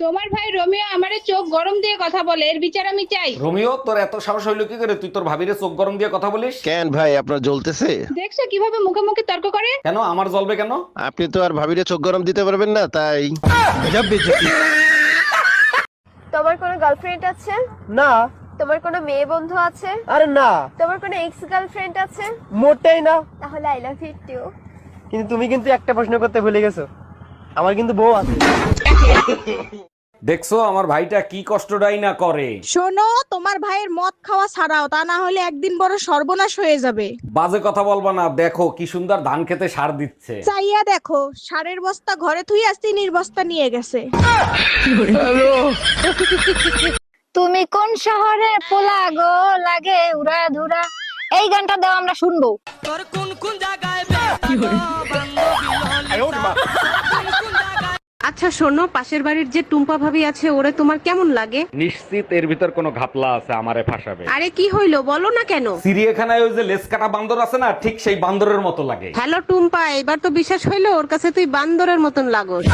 তোমার ভাই রোমিও আমারে চোখ গরম দিয়ে কথা বলে, এর বিচার আমি চাই। রোমিও, তোর এত সাহস হইলো কি করে তুই তোর ভাবিরে চোখ গরম দিয়ে কথা বলিস? কেন ভাই, আপনার জ্বলতেছে? দেখছো কিভাবে মুখে মুখে তর্ক করে। কেন আমার জ্বলবে কেন? আপনি তো আর ভাবিরে চোখ গরম দিতে পারবেন না, তাই। তোমার কোনো গার্লফ্রেন্ড আছে? না। তোমার কোনো মেয়ে বন্ধু আছে? আরে না, তোমার কোনো এক্স গার্লফ্রেন্ড আছে? মোটেই না। তাহলে আই লাভ ইউ টু। কিন্তু তুমি কিন্তু একটা প্রশ্ন করতে ভুলে গেছো, আমার কিন্তু বউ আছে। দেখছো আমার ভাইটা কি কষ্টটাই না করে। শোনো, তোমার ভাইয়ের মদ খাওয়া ছাড়াও, তা না হলে একদিন বড় সর্বনাশ হয়ে যাবে। বাজে কথা বলবা না, দেখো কি সুন্দর ধান খেতে সার দিচ্ছে। চাইয়া দেখো, সারের বস্তা ঘরে থুই আসতে বস্তা নিয়ে গেছে। তুমি কোন শহরে পোলা গো লাগে উড়া ধুরা, এই গানটা দাও আমরা শুনবো। আচ্ছা শোনো, পাশের বাড়ির যে টুম্পা ভাবি আছে ওরে তোমার কেমন লাগে? নিশ্চিত এর ভিতর কোনো ঘাপলা আছে, আমারে ফাঁসাবে। আরে কি হইলো বলো না কেন? চিড়িয়াখানায় ওই যে লেজ কাটা বান্দর আছে না, ঠিক সেই বান্দরের মতো লাগে। হ্যালো টুম্পা, এবার তো বিশ্বাস হইলো ওর কাছে তুই বান্দরের মতন লাগোস।